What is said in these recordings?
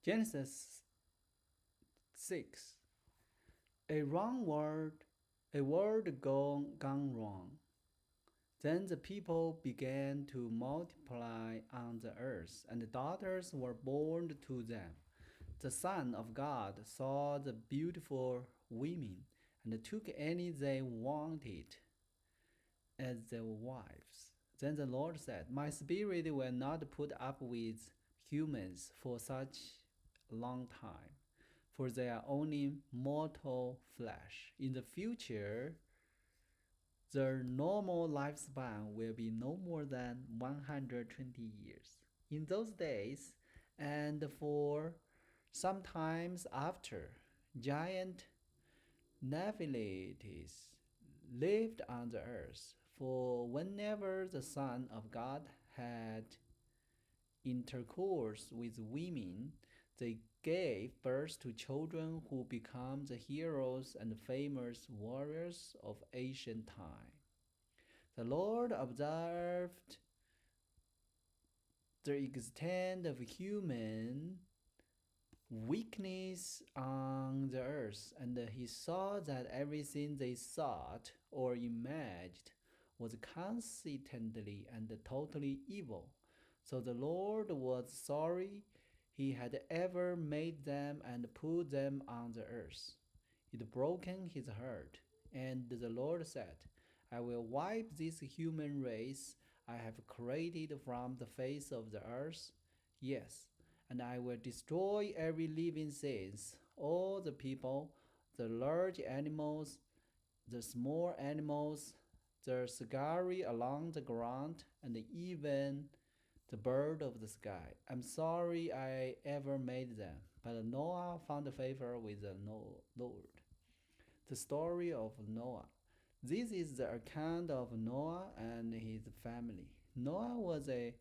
Genesis 6. A word gone wrong. Then the people began to multiply on the earth, and daughters were born to them. The Son of God saw the beautiful women, and took any they wanted as their wives. Then the Lord said, My spirit will not put up with humans for such a long time, for they are only mortal flesh. In the future, their normal lifespan will be no more than 120 years. In those days, and for some times after, giant Nephilites lived on the earth, for whenever the Son of God had intercourse with women, they gave birth to children who become the heroes and famous warriors of ancient time. The Lord observed the extent of human weakness on the earth, and he saw that everything they thought or imagined was consistently and totally evil. So the Lord was sorry he had ever made them and put them on the earth. It broken his heart, and the Lord said, I will wipe this human race I have created from the face of the earth. Yes, and I will destroy every living thing, all the people, the large animals, the small animals, the scurry along the ground, and even the bird of the sky. I'm sorry I ever made them. But Noah found favor with the Lord. The story of Noah. This is the account of Noah and his family. Noah was a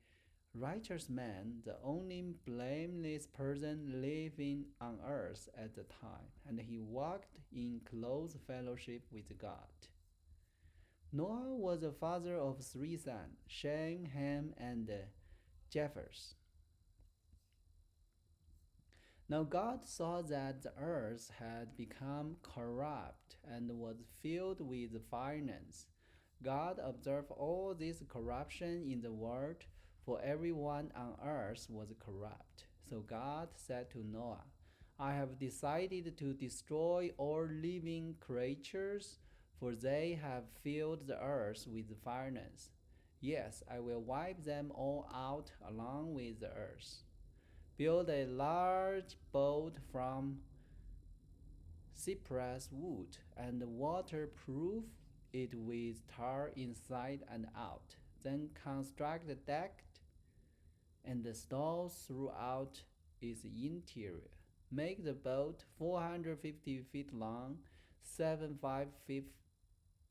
righteous man, the only blameless person living on earth at the time, and he walked in close fellowship with God. Noah was the father of three sons, Shem, Ham, and Japheth. Now God saw that the earth had become corrupt and was filled with violence. God observed all this corruption in the world, for everyone on earth was corrupt. So God said to Noah, I have decided to destroy all living creatures, for they have filled the earth with violence. Yes, I will wipe them all out along with the earth. Build a large boat from cypress wood and waterproof it with tar inside and out. Then construct a deck and the stalls throughout its interior. Make the boat 450 feet long, 75 feet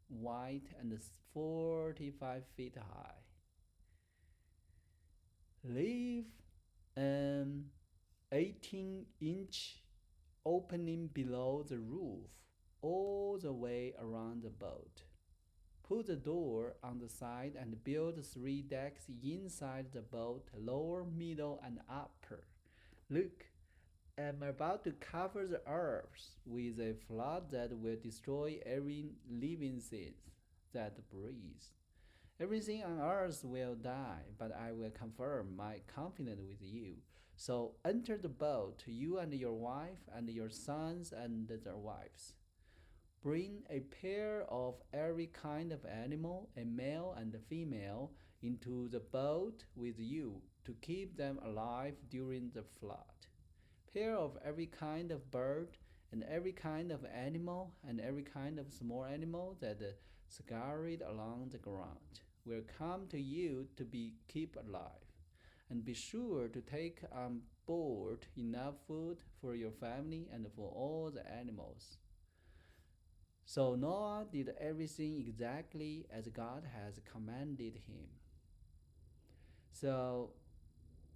wide, and 45 feet high. Leave an 18-inch opening below the roof all the way around the boat. Put the door on the side and build 3 decks inside the boat, lower, middle, and upper. Look, I'm about to cover the earth with a flood that will destroy every living thing that breathes. Everything on earth will die, but I will confirm my confidence with you. So enter the boat, you and your wife, and your sons and their wives. Bring a pair of every kind of animal, a male and a female, into the boat with you to keep them alive during the flood. Pair of every kind of bird, and every kind of animal, and every kind of small animal that scurried along the ground will come to you to be kept alive. And be sure to take on board enough food for your family and for all the animals. So Noah did everything exactly as God has commanded him. So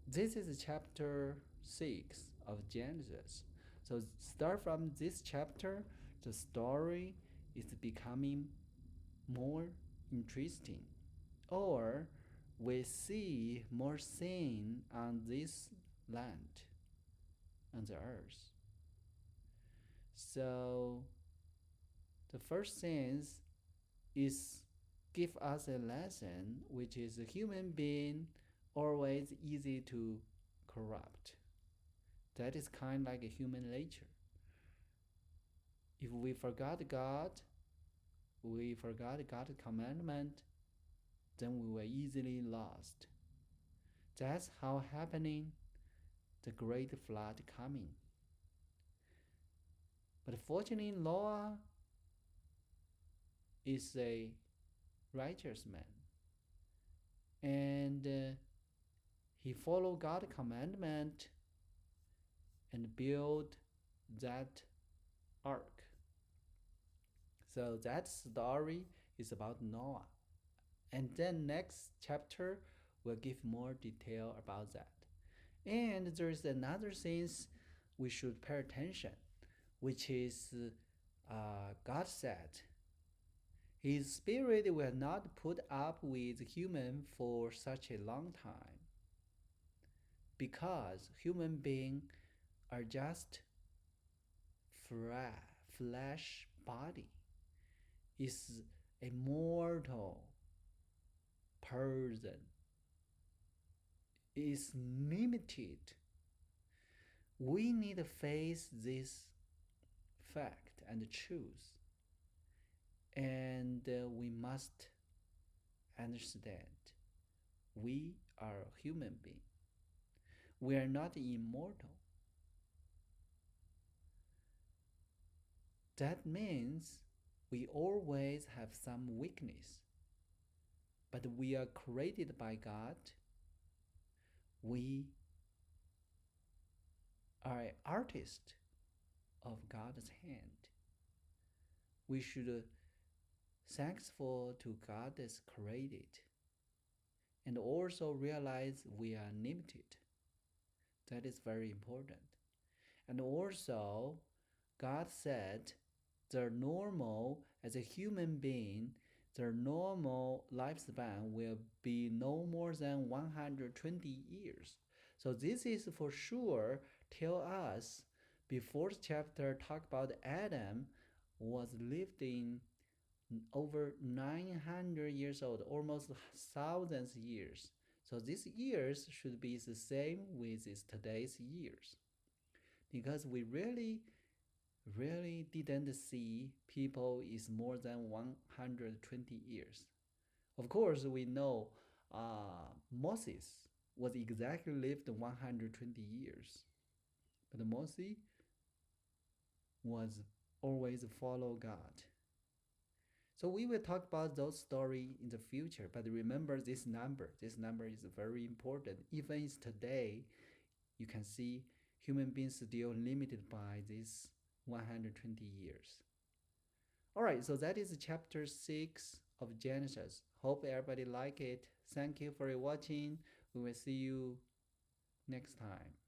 this is chapter 6 of Genesis. So start from this chapter, the story is becoming more interesting. Or we see more sin on this land. on the earth. So the first sense is give us a lesson, which is a human being always easy to corrupt. That is kind like a human nature. If we forgot God, we forgot God's commandment, then we were easily lost. That's how happening the great flood coming. But fortunately, Noah is a righteous man, and he followed God's commandment and built that ark. So that story is about Noah. And then next chapter will give more detail about that. And there is another thing we should pay attention, which is God said, His Spirit will not put up with human for such a long time, because human beings are just flesh body. Is a mortal person, is limited. We need to face this fact and truth, and we must understand we are human beings. We are not immortal. That means we always have some weakness, but we are created by God. We are an artist of God's hand. We should thankful to God as created, and also realize we are limited. That is very important. And also, God said the normal, as a human being, the normal lifespan will be no more than 120 years. So this is for sure tell us before chapter talk about Adam was lived in over 900 years old, almost thousands years. So these years should be the same with today's years, because we really didn't see people is more than 120 years. Of course, we know Moses was exactly lived 120 years, but Moses was always follow God. So we will talk about those story in the future, but remember this number. This number is very important. Even today, you can see human beings still limited by this 120 years. All right, so that is chapter 6 of Genesis. Hope everybody like it. Thank you for watching. We will see you next time.